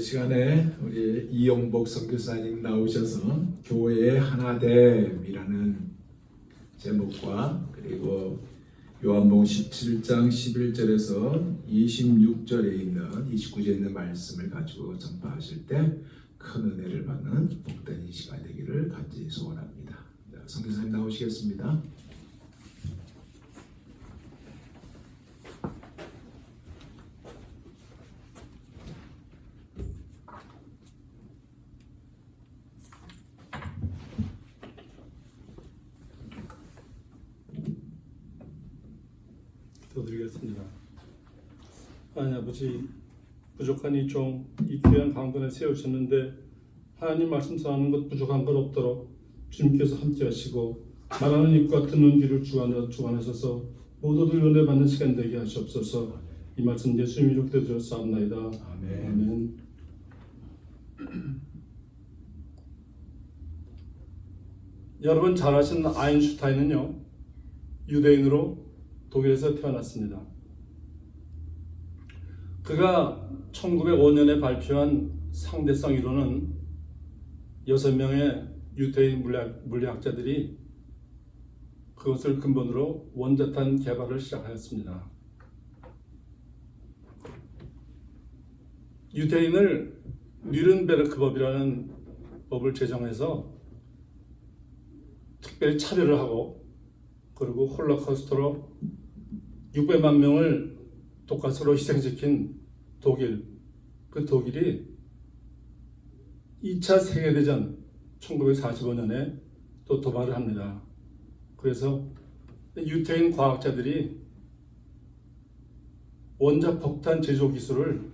시간에 우리 이용복 선교사님 나오셔서 교회의 하나됨이라는 제목과 그리고 요한복음 17장 11절에서 26절에 있는 29절에 있는 말씀을 가지고 전파하실 때 큰 은혜를 받는 복된 이 시간 되기를 간절히 소원합니다. 선교사님 나오시겠습니다. 기도드리겠습니다. 하나님 아버지, 부족한 이 종, 이 귀한 강단에 세우셨는데 하나님 말씀 전하는 것 부족한 것 없도록 주님께서 함께 하시고 말하는 입과 듣는 귀를 주관하셔서 모두들 은혜 받는 시간 되게 하시옵소서. 이 말씀 예수님 이름으로 기도드렸사옵나이다. 아멘. 아멘. 여러분 잘 아시는 아인슈타인은요, 유대인으로 독일에서 태어났습니다. 그가 1905년에 발표한 상대성 이론은 6명의 유대인 물리학자들이 그것을 근본으로 원자탄 개발을 시작하였습니다. 유대인을 뉘른베르크 법이라는 법을 제정해서 특별히 차별을 하고, 그리고 홀로코스트로 600만 명을 독가스로 희생시킨 독일, 그 독일이 2차 세계대전 1945년에 또 도발을 합니다. 그래서 유태인 과학자들이 원자폭탄 제조 기술을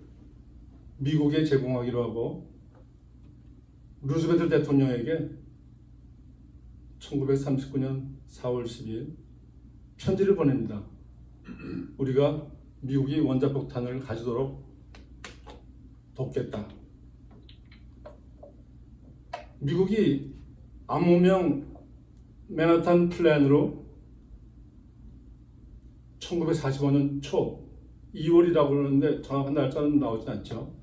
미국에 제공하기로 하고 루즈벨트 대통령에게 1939년 4월 10일 편지를 보냅니다. 우리가 미국이 원자폭탄을 가지도록 돕겠다. 미국이 암호명 맨하탄 플랜으로 1945년 초 2월이라고 그러는데 정확한 날짜는 나오지 않죠.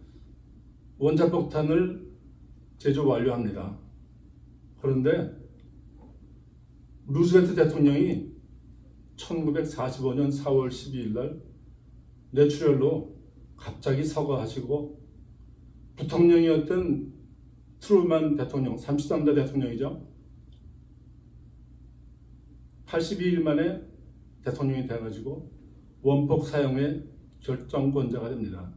원자폭탄을 제조 완료합니다. 그런데 루즈벨트 대통령이 1945년 4월 12일 날 뇌출혈로 갑자기 사과하시고 부통령이었던 트루만 대통령, 33대 대통령이죠. 82일 만에 대통령이 돼가지고 원폭 사용의 결정권자가 됩니다.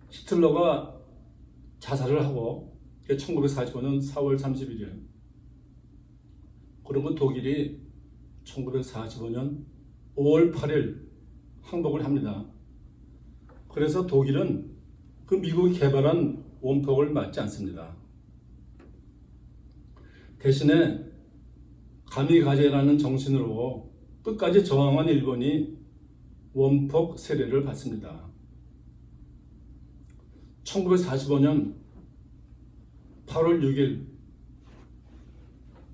히틀러가 자살을 하고 1945년 4월 31일, 그리고 독일이 1945년 5월 8일 항복을 합니다. 그래서 독일은 그 미국이 개발한 원폭을 맞지 않습니다. 대신에 가미가제라는 정신으로 끝까지 저항한 일본이 원폭 세례를 받습니다. 1945년 8월 6일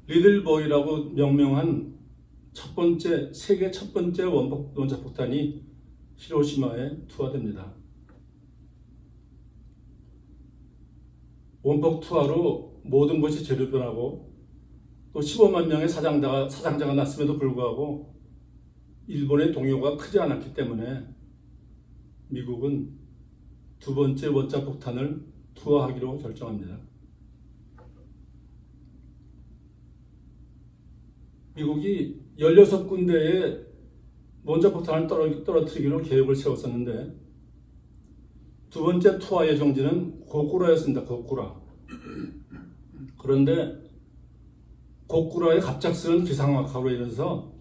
리들보이라고 명명한 세계 첫 번째 원자폭탄이 히로시마에 투하됩니다. 원폭 투하로 모든 것이 재료 변하고 또 15만 명의 사상자가 났음에도 불구하고 일본의 동요가 크지 않았기 때문에 미국은 두 번째 원자폭탄을 투하하기로 결정합니다. 미국이 16군데의 원자폭탄을 떨어뜨리기로 계획을 세웠었는데 두 번째 투하 예정지는 고쿠라였습니다. 고쿠라. 그런데 고쿠라의 갑작스러운 기상악화로 인해서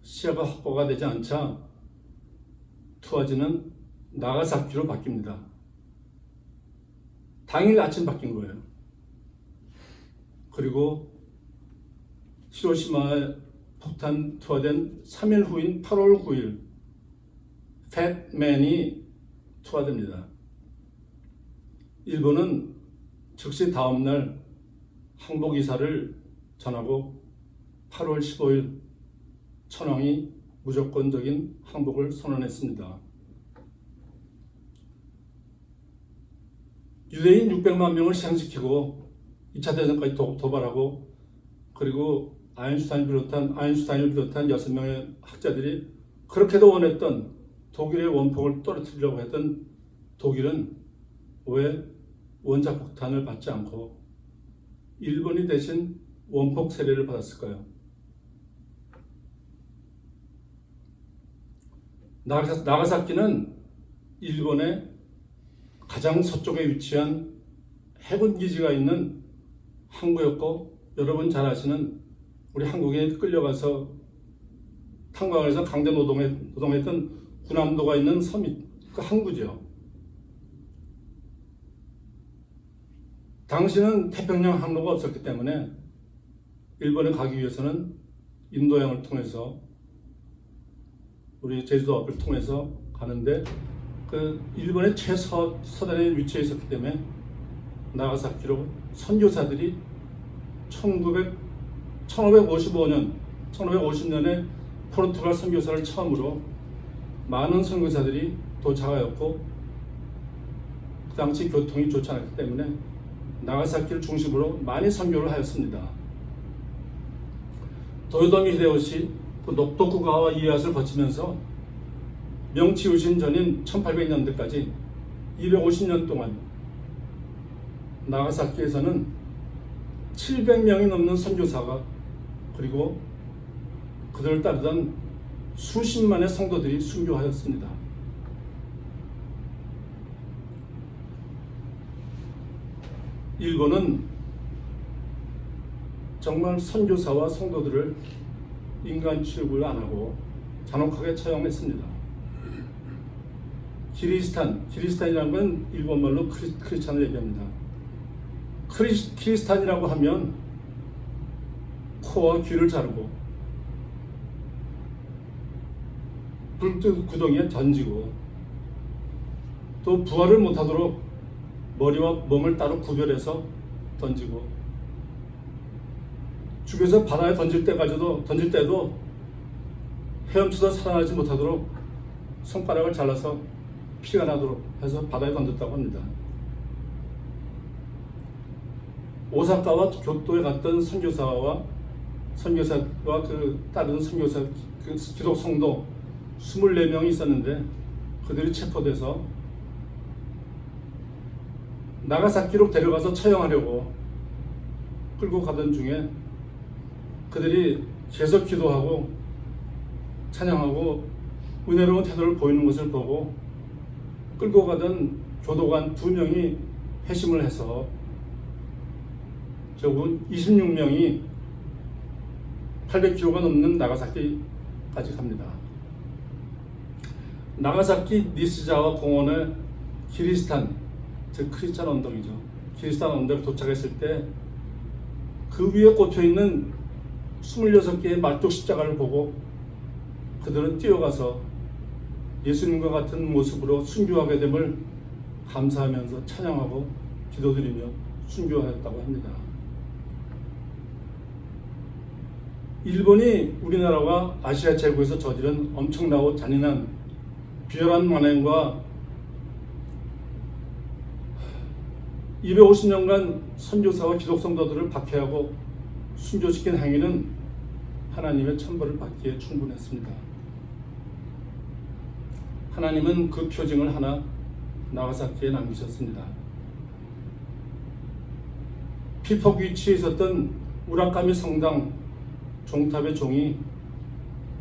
시야가 확보가 되지 않자 투하지는 나가사키로 바뀝니다. 당일 아침 바뀐 거예요. 그리고 히로시마에 폭탄 투하된 3일 후인 8월 9일 팻맨이 투하됩니다. 일본은 즉시 다음날 항복 이사를 전하고 8월 15일 천황이 무조건적인 항복을 선언했습니다. 유대인 600만 명을 희생시키고 2차 대전까지 도발하고, 그리고 아인슈타인을 비롯한 6명의 학자들이 그렇게도 원했던 독일의 원폭을 떨어뜨리려고 했던 독일은 왜 원자 폭탄을 받지 않고 일본이 대신 원폭 세례를 받았을까요? 나가사키는 일본의 가장 서쪽에 위치한 해군 기지가 있는 항구였고, 여러분 잘 아시는 우리 한국에 끌려가서 탄광에서 강제 노동했던 군함도가 있는 섬이 그 항구죠. 당시는 태평양 항로가 없었기 때문에 일본에 가기 위해서는 인도양을 통해서, 우리 제주도 앞을 통해서 가는데, 그 일본의 최서단에 위치해 있었기 때문에 나가사키로 선교사들이 1550년에 포르투갈 선교사를 처음으로 많은 선교사들이 도착하였고, 그 당시 교통이 좋지 않았기 때문에 나가사키를 중심으로 많이 선교를 하였습니다. 도요토미 히데요시 그 토쿠가와 이에야스를 거치면서 명치 유신 전인 1800년대까지 250년 동안 나가사키에서는 700명이 넘는 선교사가, 그리고 그들을 따르던 수십만의 성도들이 순교하였습니다. 일본은 정말 선교사와 성도들을 인간 취급을 안 하고 잔혹하게 처형했습니다. 키리스탄이라는 건 일본말로 크리스찬을 얘기합니다. 키리스탄이라고 하면 코와 귀를 자르고 불빛 구덩이에 던지고, 또 부활을 못하도록 머리와 몸을 따로 구별해서 던지고, 죽여서 바다에 던질 때도 헤엄쳐서 살아나지 못하도록 손가락을 잘라서 피가 나도록 해서 바다에 던졌다고 합니다. 오사카와 교토에 갔던 선교사와 그 다른 선교사, 그 기독 성도 24명이 있었는데, 그들이 체포돼서 나가사키로 데려가서 처형하려고 끌고 가던 중에 그들이 계속 기도하고 찬양하고 은혜로운 태도를 보이는 것을 보고 끌고 가던 교도관 2명이 회심을 해서 결국은 26명이 800km가 넘는 나가사키까지 갑니다. 나가사키 니스자와 공원의 키리스탄, 즉 크리스찬 언덕이죠. 키리스탄 언덕에 도착했을 때 그 위에 꽂혀있는 26개의 말뚝 십자가를 보고 그들은 뛰어가서 예수님과 같은 모습으로 순교하게 됨을 감사하면서 찬양하고 기도드리며 순교하였다고 합니다. 일본이 우리나라와 아시아 제국에서 저지른 엄청나고 잔인한 비열한 만행과 250년간 선교사와 기독 성도들을 박해하고 순교시킨 행위는 하나님의 천벌을 받기에 충분했습니다. 하나님은 그 표징을 하나 나가사키에 남기셨습니다. 피폭 위치에 있었던 우라카미 성당 종탑의 종이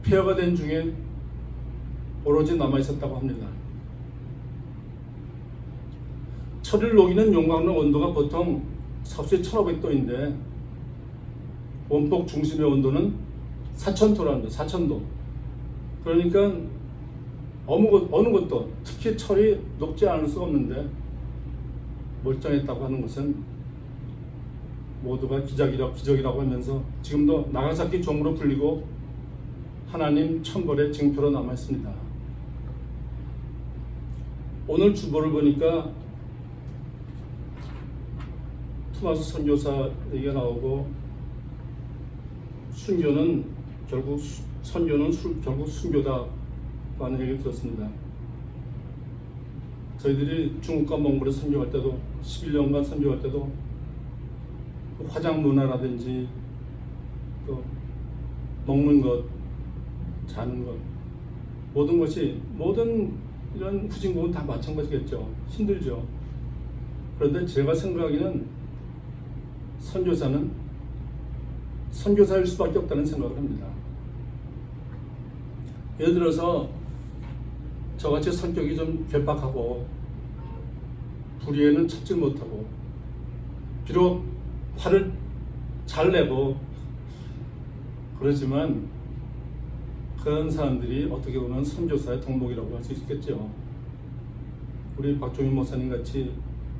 폐허가 된 중에 오로지 남아있었다고 합니다. 철을 녹이는 용광로 온도가 보통 섭씨 1500도인데 원폭 중심의 온도는 4000도랍니다. 4000도. 그러니까 어느 것도, 특히 철이 녹지 않을 수가 없는데 멀쩡했다고 하는 것은 모두가 기적이라고 하면서 지금도 나가사키 종으로 불리고 하나님 천벌의 징표로 남아있습니다. 오늘 주보를 보니까 토마스 선교사 얘기가 나오고 순교는 결국 선교는 결국 순교다라는 얘기를 들었습니다. 저희들이 중국과 몽골에 선교할 때도 11년간 선교할 때도 그 화장 문화라든지 또 먹는 것, 자는 것 모든 것이 모든 이런 후진국은 다 마찬가지겠죠. 힘들죠. 그런데 제가 생각하기는 선교사는 선교사일 수밖에 없다는 생각을 합니다. 예를 들어서 저같이 성격이 좀 괴팍하고 불의에는 참지 못하고 비록 화를 잘 내고 그러지만 그런 사람들이 어떻게 보면 선교사의 덕목이라고 할 수 있겠죠. 우리 박종인 목사님 같이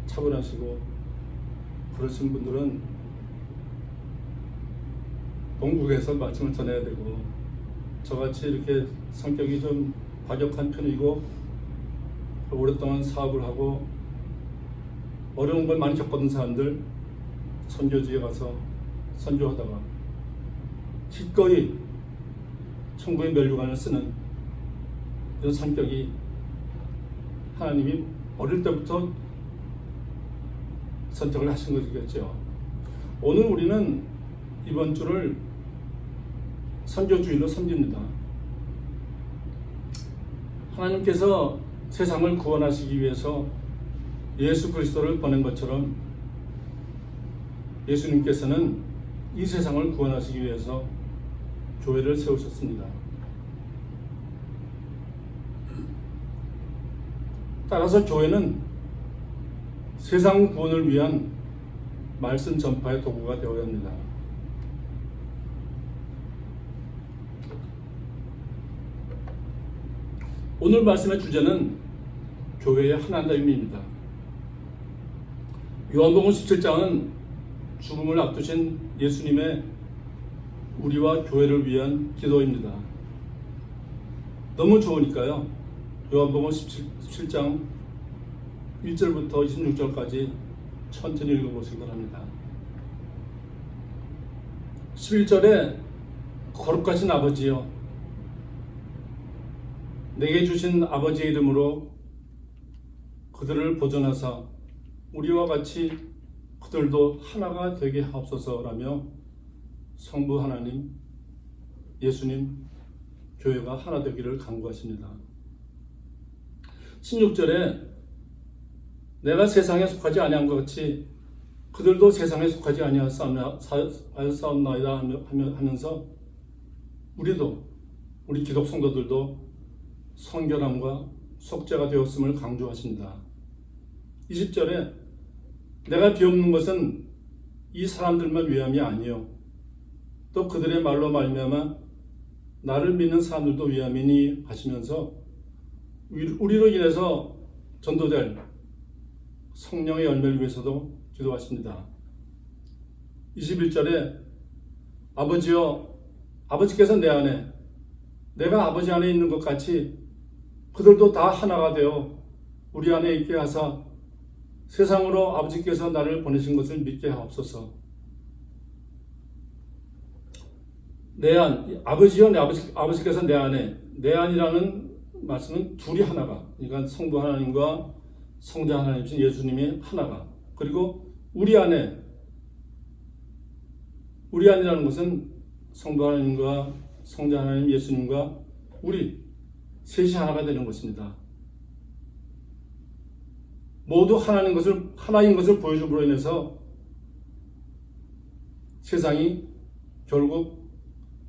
차분하시고 그러신 분들은 본국에서 말씀을 전해야 되고 저같이 이렇게 성격이 좀 과격한 편이고 오랫동안 사업을 하고 어려운 걸 많이 겪었던 사람들 선교지에 가서 선교하다가 기꺼이 천국의 면류관을 쓰는 이런 성격이 하나님이 어릴 때부터 선택을 하신 것이겠죠. 오늘 우리는 이번 주를 선교주일로 섬깁니다. 하나님께서 세상을 구원하시기 위해서 예수 그리스도를 보낸 것처럼 예수님께서는 이 세상을 구원하시기 위해서 교회를 세우셨습니다. 따라서 교회는 세상 구원을 위한 말씀 전파의 도구가 되어야 합니다. 오늘 말씀의 주제는 교회의 하나됨입니다. 요한복음 17장은 죽음을 앞두신 예수님의 우리와 교회를 위한 기도입니다. 너무 좋으니까요. 요한복음 17장 1절부터 26절까지 천천히 읽어보시기 바랍니다. 11절에 거룩하신 아버지여 내게 주신 아버지의 이름으로 그들을 보존하사 우리와 같이 그들도 하나가 되게 하옵소서라며 성부 하나님, 예수님, 교회가 하나 되기를 간구하십니다. 16절에 내가 세상에 속하지 아니한 것 같이 그들도 세상에 속하지 아니하였사옵나이다 하면서 우리도 우리 기독 성도들도 성결함과 속죄가 되었음을 강조하십니다. 20절에 내가 비옵는 것은 이 사람들만 위함이 아니요 또 그들의 말로 말미암아 나를 믿는 사람들도 위함이니 하시면서 우리로 인해서 전도될 성령의 열매를 위해서도 기도하십니다. 21절에 아버지여 아버지께서 내 안에 내가 아버지 안에 있는 것 같이 그들도 다 하나가 되어 우리 안에 있게 하사 세상으로 아버지께서 나를 보내신 것을 믿게 하옵소서. 내 안, 아버지여 내 아버지께서 내 안에 내 안이라는 말씀은 둘이 하나가 그러니까 성부 하나님과 성자 하나님이신 예수님이 하나가 그리고 우리 안이라는 것은 성부 하나님과 성자 하나님 예수님과 우리 셋이 하나가 되는 것입니다. 모두 하나인 것을 보여줌으로 인해서 세상이 결국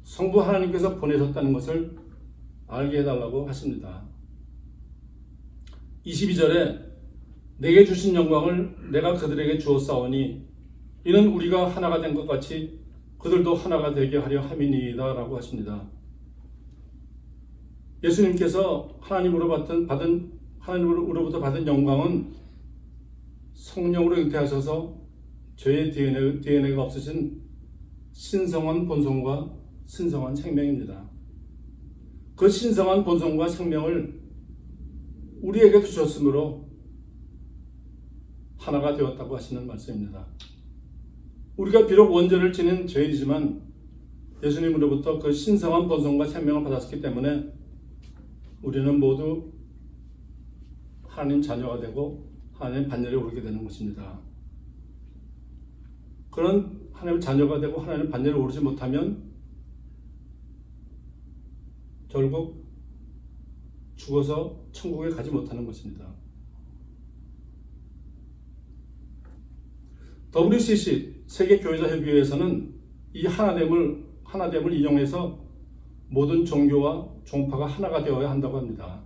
성부 하나님께서 보내셨다는 것을 알게 해달라고 하십니다. 22절에 내게 주신 영광을 내가 그들에게 주었사오니 이는 우리가 하나가 된 것 같이 그들도 하나가 되게 하려 함이니이다 라고 하십니다. 예수님께서 하나님으로부터 받은 영광은 성령으로 잉태하셔서 죄의 DNA가 없으신 신성한 본성과 신성한 생명입니다. 그 신성한 본성과 생명을 우리에게 주셨으므로 하나가 되었다고 하시는 말씀입니다. 우리가 비록 원죄를 지닌 죄인이지만 예수님으로부터 그 신성한 본성과 생명을 받았기 때문에 우리는 모두 하나님 자녀가 되고 하나님 반열에 오르게 되는 것입니다. 그런 하나님 자녀가 되고 하나님 반열에 오르지 못하면 결국 죽어서 천국에 가지 못하는 것입니다. WCC 세계교회자협의회에서는 이 하나됨을 인용해서 모든 종교와 종파가 하나가 되어야 한다고 합니다.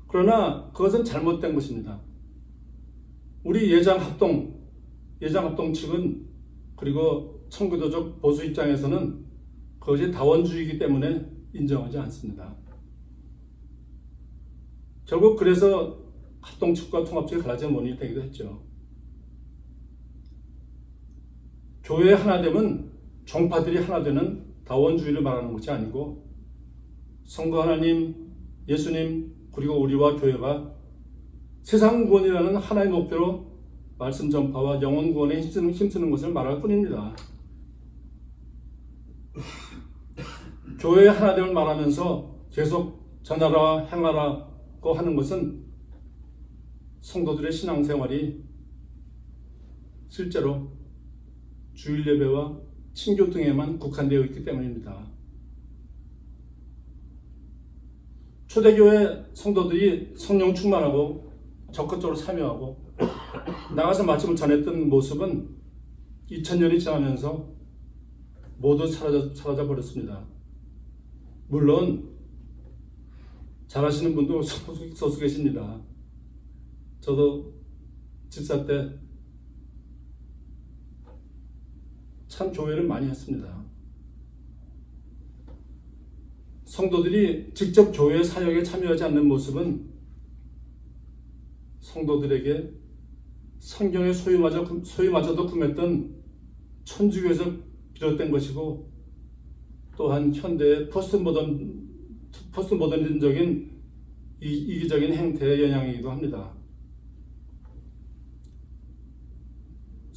그러나 그것은 잘못된 것입니다. 우리 예장합동 측은 그리고 청교도적 보수 입장에서는 그것이 다원주의이기 때문에 인정하지 않습니다. 결국 그래서 합동 측과 통합 측이 갈라지는 원인이 되기도 했죠. 교회의 하나됨은 종파들이 하나 되는 다원주의를 말하는 것이 아니고 성부 하나님, 예수님, 그리고 우리와 교회가 세상 구원이라는 하나의 목표로 말씀 전파와 영혼 구원에 힘쓰는 것을 말할 뿐입니다. 교회의 하나됨을 말하면서 계속 전하라, 행하라고 하는 것은 성도들의 신앙생활이 실제로 주일 예배와 친교 등에만 국한되어 있기 때문입니다. 초대교회 성도들이 성령 충만하고 적극적으로 참여하고 나가서 말씀을 전했던 모습은 2000년이 지나면서 모두 사라져 버렸습니다. 물론 잘하시는 분도 소수 계십니다. 저도 집사 때 참 교회를 많이 했습니다. 성도들이 직접 교회 사역에 참여하지 않는 모습은 성도들에게 성경의 소유마저도 금했던 천주교에서 비롯된 것이고 또한 현대의 포스트모더니즘적인 이기적인 행태의 영향이기도 합니다.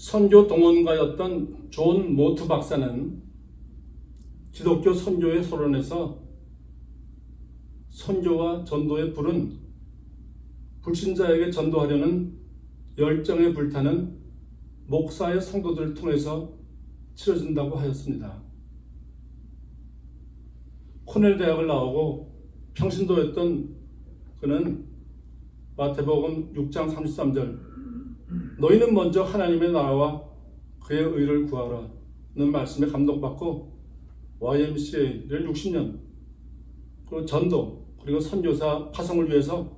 선교 동원가였던 존 모트 박사는 기독교 선교의 서론에서 선교와 전도의 불은 불신자에게 전도하려는 열정에 불타는 목사의 성도들을 통해서 치러진다고 하였습니다. 코넬 대학을 나오고 평신도였던 그는 마태복음 6장 33절 너희는 먼저 하나님의 나라와 그의 의를 구하라는 말씀에 감동받고 YMCA를 60년 그리고 전도 그리고 선교사 파송을 위해서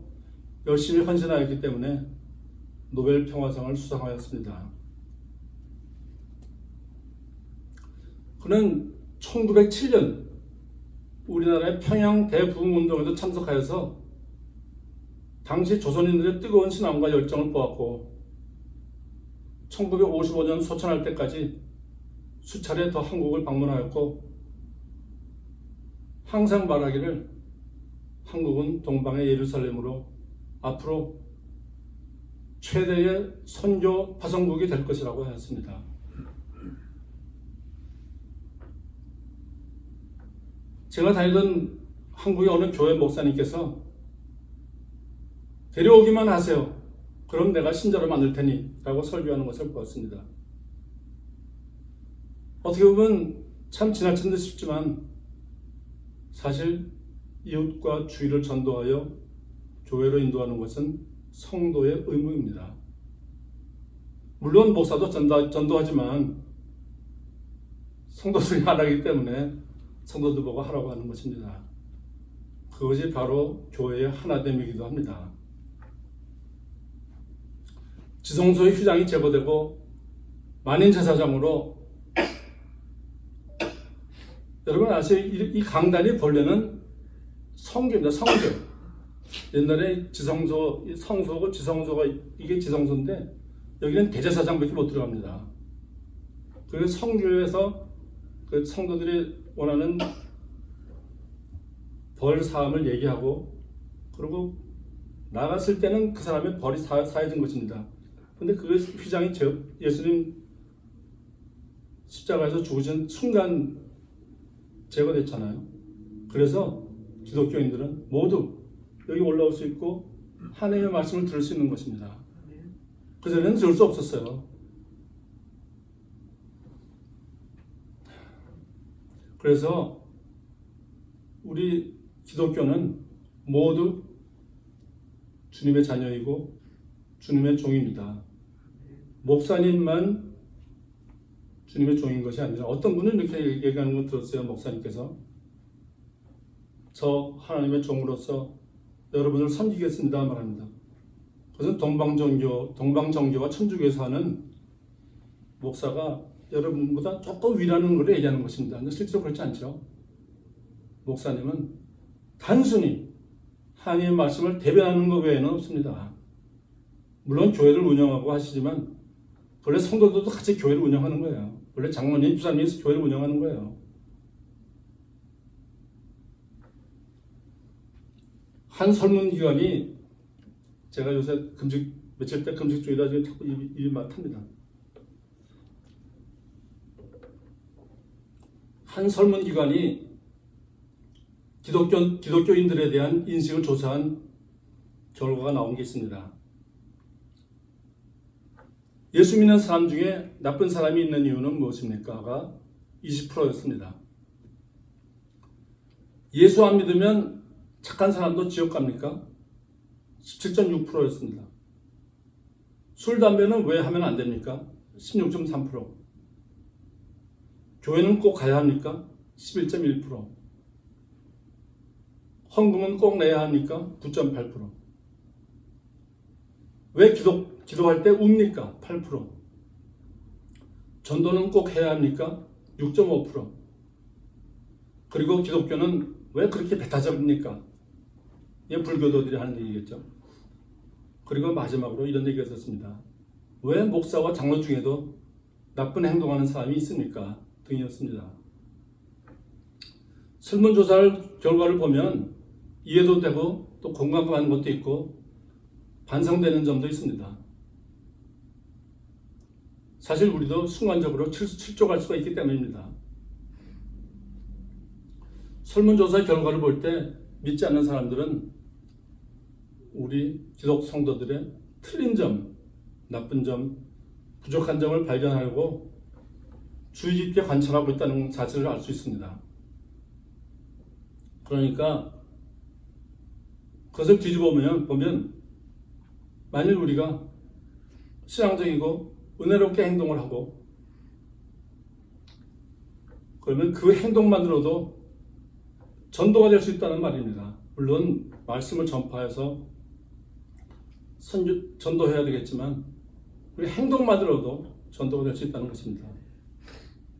열심히 헌신하였기 때문에 노벨 평화상을 수상하였습니다. 그는 1907년 우리나라의 평양 대부흥운동에도 참석하여서 당시 조선인들의 뜨거운 신앙과 열정을 보았고 1955년 소천할 때까지 수차례 더 한국을 방문하였고 항상 말하기를 한국은 동방의 예루살렘으로 앞으로 최대의 선교 파송국이 될 것이라고 하였습니다. 제가 다니던 한국의 어느 교회 목사님께서 데려오기만 하세요. 그럼 내가 신자로 만들 테니 라고 설교하는 것을 보았습니다. 어떻게 보면 참 지나친 듯 싶지만 사실 이웃과 주위를 전도하여 교회로 인도하는 것은 성도의 의무입니다. 물론 목사도 전도하지만 성도들이 안 하기 때문에 성도들 보고 하라고 하는 것입니다. 그것이 바로 교회의 하나됨이기도 합니다. 지성소의 휘장이 제거되고 만인제사장으로 여러분 아시죠? 이 강단이 본래는 성교입니다. 성교. 옛날에 지성소, 성소고 지성소가 이게 지성소인데 여기는 대제사장밖에 못 들어갑니다. 그래서 성교에서 그 성도들이 원하는 벌 사함을 얘기하고 그리고 나갔을 때는 그 사람의 벌이 사해진 것입니다. 근데 그 휘장이 예수님 십자가에서 죽으신 순간 제거됐잖아요. 그래서 기독교인들은 모두 여기 올라올 수 있고 하나님의 말씀을 들을 수 있는 것입니다. 그전에는 들을 수 없었어요. 그래서 우리 기독교는 모두 주님의 자녀이고 주님의 종입니다. 목사님만 주님의 종인 것이 아니라 어떤 분은 이렇게 얘기하는 걸 들었어요. 목사님께서 저 하나님의 종으로서 여러분을 섬기겠습니다 말합니다. 그것은 동방정교와 천주교에서 하는 목사가 여러분보다 조금 위라는 걸 얘기하는 것입니다. 근데 실제로 그렇지 않죠. 목사님은 단순히 하나님의 말씀을 대변하는 것 외에는 없습니다. 물론 교회를 운영하고 하시지만 원래 성도들도 같이 교회를 운영하는 거예요. 원래 장로님, 집사님이 교회를 운영하는 거예요. 한 설문기관이 제가 요새 며칠 때 금식 중이라 지금 자꾸 입이 막힙니다. 한 설문기관이 기독교인들에 대한 인식을 조사한 결과가 나온 게 있습니다. 예수 믿는 사람 중에 나쁜 사람이 있는 이유는 무엇입니까?가 20%였습니다. 예수 안 믿으면 착한 사람도 지옥 갑니까? 17.6%였습니다. 술, 담배는 왜 하면 안 됩니까? 16.3%. 교회는 꼭 가야 합니까? 11.1%. 헌금은 꼭 내야 합니까? 9.8%. 왜 기도할 때 웁니까? 8%. 전도는 꼭 해야 합니까? 6.5%. 그리고 기독교는 왜 그렇게 배타적입니까? 이게 불교도들이 하는 얘기겠죠. 그리고 마지막으로 이런 얘기가 있었습니다. 왜 목사와 장로 중에도 나쁜 행동하는 사람이 있습니까? 등이었습니다. 설문조사 결과를 보면 이해도 되고 또 공감도 가는 것도 있고 반성되는 점도 있습니다. 사실 우리도 순간적으로 실족할 수가 있기 때문입니다. 설문조사 결과를 볼 때 믿지 않는 사람들은 우리 기독 성도들의 틀린 점, 나쁜 점, 부족한 점을 발견하고 주의 깊게 관찰하고 있다는 사실을 알 수 있습니다. 그러니까 그것을 뒤집어 보면 만일 우리가 신앙적이고 은혜롭게 행동을 하고 그러면 그 행동만으로도 전도가 될 수 있다는 말입니다. 물론 말씀을 전파해서 전도해야 되겠지만 우리 행동만으로도 전도가 될 수 있다는 것입니다.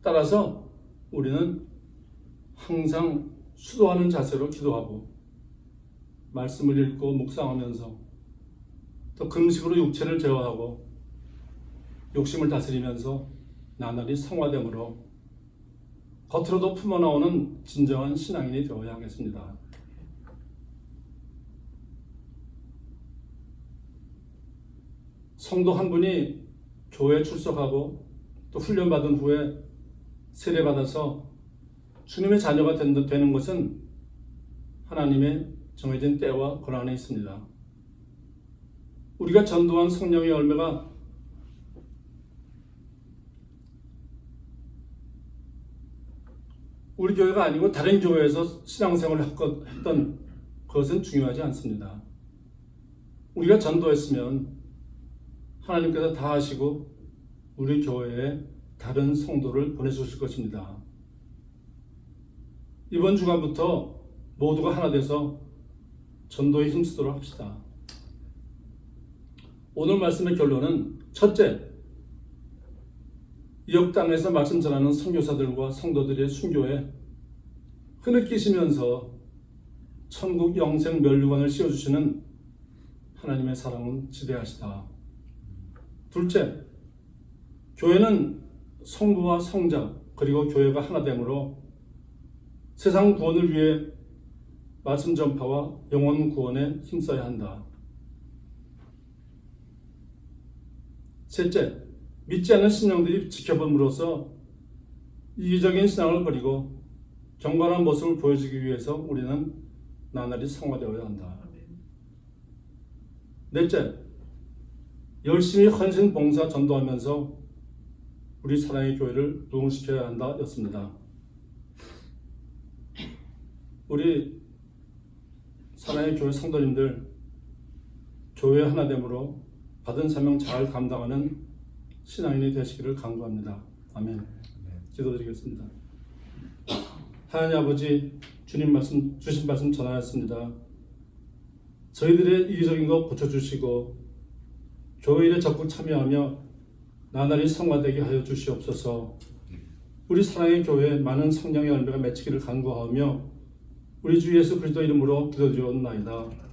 따라서 우리는 항상 수도하는 자세로 기도하고 말씀을 읽고 묵상하면서 또 금식으로 육체를 제어하고 욕심을 다스리면서 나날이 성화됨으로 겉으로도 품어나오는 진정한 신앙인이 되어야 하겠습니다. 성도 한 분이 교회에 출석하고 또 훈련받은 후에 세례받아서 주님의 자녀가 되는 것은 하나님의 정해진 때와 권한에 있습니다. 우리가 전도한 성령의 열매가 우리 교회가 아니고 다른 교회에서 신앙생활을 했던 그것은 중요하지 않습니다. 우리가 전도했으면 하나님께서 다 하시고 우리 교회에 다른 성도를 보내주실 것입니다. 이번 주간부터 모두가 하나 돼서 전도에 힘쓰도록 합시다. 오늘 말씀의 결론은 첫째, 이역 땅에서 말씀 전하는 선교사들과 성도들의 순교에 흐느끼시면서 천국 영생 면류관을 씌워주시는 하나님의 사랑은 지대하시다. 둘째, 교회는 성부와 성자 그리고 교회가 하나됨으로 세상 구원을 위해 말씀 전파와 영혼 구원에 힘써야 한다. 셋째, 믿지 않는 신령들이 지켜봄으로써 이기적인 신앙을 버리고 경건한 모습을 보여주기 위해서 우리는 나날이 성화되어야 한다. 넷째, 열심히 헌신 봉사 전도하면서 우리 사랑의 교회를 부흥시켜야 한다 였습니다. 우리 사랑의 교회 성도님들 교회 하나됨으로 받은 사명 잘 감당하는 신앙인이 되시기를 간구합니다. 아멘. 기도드리겠습니다. 하나님 아버지, 주님 말씀 주신 말씀 전하였습니다. 저희들의 이기적인 것 고쳐주시고 교회 일에 적극 참여하며 나날이 성화되게 하여 주시옵소서. 우리 사랑의 교회에 많은 성령의 열매가 맺히기를 간구하며 우리 주 예수 그리스도 이름으로 기도드리옵나이다.